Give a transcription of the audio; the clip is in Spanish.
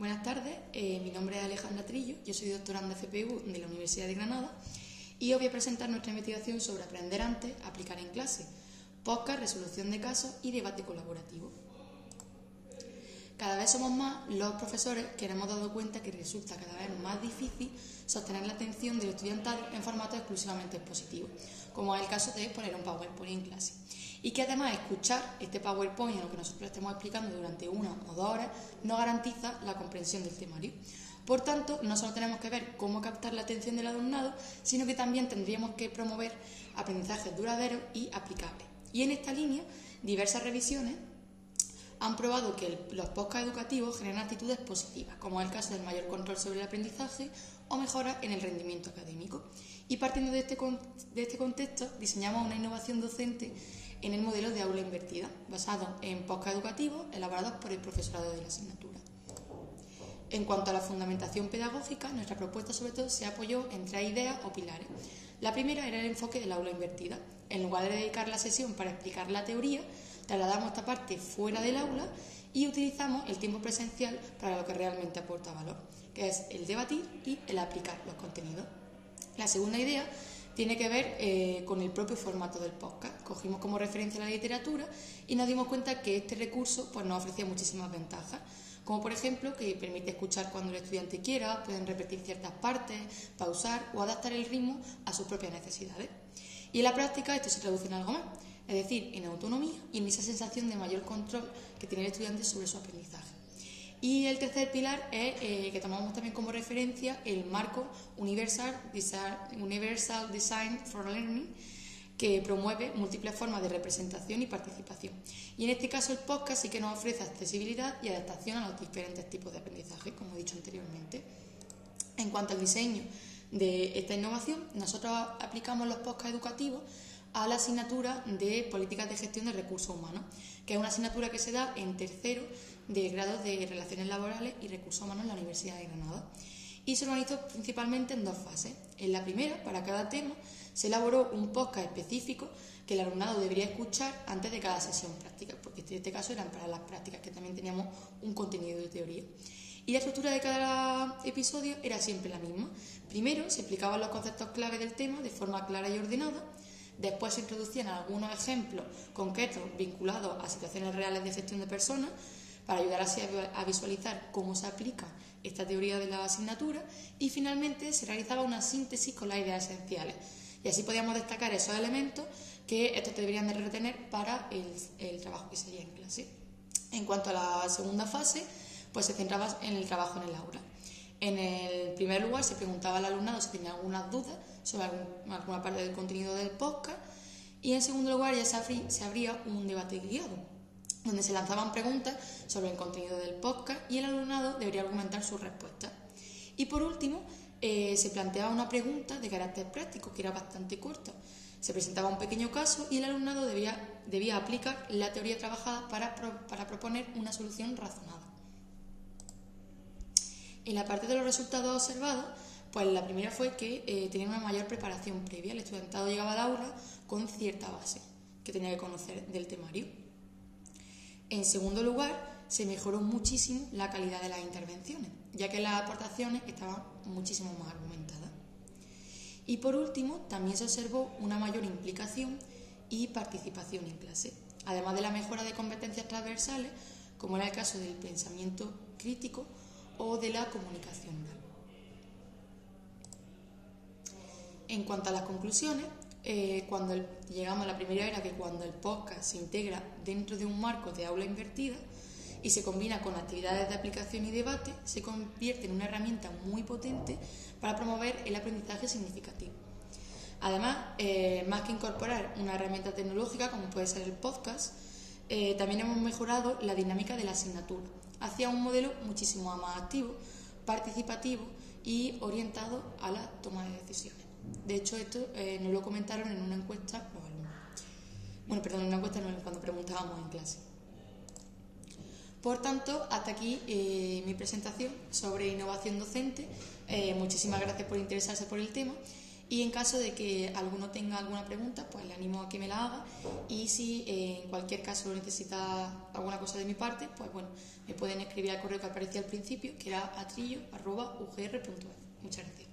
Buenas tardes, mi nombre es Alejandra Trillo, yo soy doctoranda FPU de la Universidad de Granada y os voy a presentar nuestra investigación sobre aprender antes, aplicar en clase, podcast, resolución de casos y debate colaborativo. Cada vez somos más los profesores que nos hemos dado cuenta que resulta cada vez más difícil sostener la atención del estudiantado en formatos exclusivamente expositivos, como es el caso de poner un PowerPoint en clase. Y que además escuchar este PowerPoint en lo que nosotros estemos explicando durante 1 o 2 horas no garantiza la comprensión del temario. Por tanto, no solo tenemos que ver cómo captar la atención del alumnado, sino que también tendríamos que promover aprendizajes duraderos y aplicables. Y en esta línea, diversas revisiones han probado que los podcasts educativos generan actitudes positivas, como es el caso del mayor control sobre el aprendizaje o mejora en el rendimiento académico. Y partiendo de este contexto, diseñamos una innovación docente en el modelo de aula invertida, basado en podcasts educativos elaborados por el profesorado de la asignatura. En cuanto a la fundamentación pedagógica, nuestra propuesta sobre todo se apoyó en 3 ideas o pilares. La primera era el enfoque del aula invertida. En lugar de dedicar la sesión para explicar la teoría, trasladamos esta parte fuera del aula y utilizamos el tiempo presencial para lo que realmente aporta valor, que es el debatir y el aplicar los contenidos. La segunda idea tiene que ver con el propio formato del podcast. Cogimos como referencia la literatura y nos dimos cuenta que este recurso nos ofrecía muchísimas ventajas, como por ejemplo que permite escuchar cuando el estudiante quiera, pueden repetir ciertas partes, pausar o adaptar el ritmo a sus propias necesidades. Y en la práctica esto se traduce en algo más, es decir, en autonomía y en esa sensación de mayor control que tiene el estudiante sobre su aprendizaje. Y el tercer pilar es que tomamos también como referencia el marco Universal Design for Learning, que promueve múltiples formas de representación y participación. Y en este caso el podcast sí que nos ofrece accesibilidad y adaptación a los diferentes tipos de aprendizaje, como he dicho anteriormente. En cuanto al diseño de esta innovación, nosotros aplicamos los podcasts educativos a la asignatura de Políticas de Gestión de Recursos Humanos, que es una asignatura que se da en tercero de grados de Relaciones Laborales y Recursos Humanos en la Universidad de Granada. Y se organizó principalmente en 2 fases. En la primera, para cada tema, se elaboró un podcast específico que el alumnado debería escuchar antes de cada sesión práctica, porque en este caso eran para las prácticas, que también teníamos un contenido de teoría. Y la estructura de cada episodio era siempre la misma. Primero se explicaban los conceptos clave del tema de forma clara y ordenada. Después se introducían algunos ejemplos concretos vinculados a situaciones reales de gestión de personas para ayudar así a visualizar cómo se aplica esta teoría de la asignatura, y finalmente se realizaba una síntesis con las ideas esenciales. Y así podíamos destacar esos elementos que estos deberían de retener para el trabajo que se haría en clase. En cuanto a la segunda fase, pues se centraba en el trabajo en el aula. En el primer lugar se preguntaba al alumnado si tenía algunas dudas sobre alguna parte del contenido del podcast, y en segundo lugar ya se abría un debate guiado, donde se lanzaban preguntas sobre el contenido del podcast y el alumnado debería argumentar sus respuestas. Y por último, se planteaba una pregunta de carácter práctico, que era bastante corta. Se presentaba un pequeño caso y el alumnado debía aplicar la teoría trabajada para proponer una solución razonada. En la parte de los resultados observados, pues la primera fue que tenía una mayor preparación previa. El estudiantado llegaba al aula con cierta base que tenía que conocer del temario. En segundo lugar, se mejoró muchísimo la calidad de las intervenciones, ya que las aportaciones estaban muchísimo más argumentadas. Y por último, también se observó una mayor implicación y participación en clase, además de la mejora de competencias transversales, como era el caso del pensamiento crítico o de la comunicación oral. En cuanto a las conclusiones, llegamos a la primera era que cuando el podcast se integra dentro de un marco de aula invertida y se combina con actividades de aplicación y debate, se convierte en una herramienta muy potente para promover el aprendizaje significativo. Además, más que incorporar una herramienta tecnológica como puede ser el podcast, también hemos mejorado la dinámica de la asignatura hacia un modelo muchísimo más activo, participativo y orientado a la toma de decisiones. De hecho, esto nos lo comentaron en una encuesta los alumnos. En una encuesta no, cuando preguntábamos en clase. Por tanto, hasta aquí mi presentación sobre innovación docente. Muchísimas gracias por interesarse por el tema Y en caso de que alguno tenga alguna pregunta, pues le animo a que me la haga, y si en cualquier caso necesita alguna cosa de mi parte, pues bueno, me pueden escribir al correo que aparecía al principio, que era atrillo@ugr.es. Muchas gracias.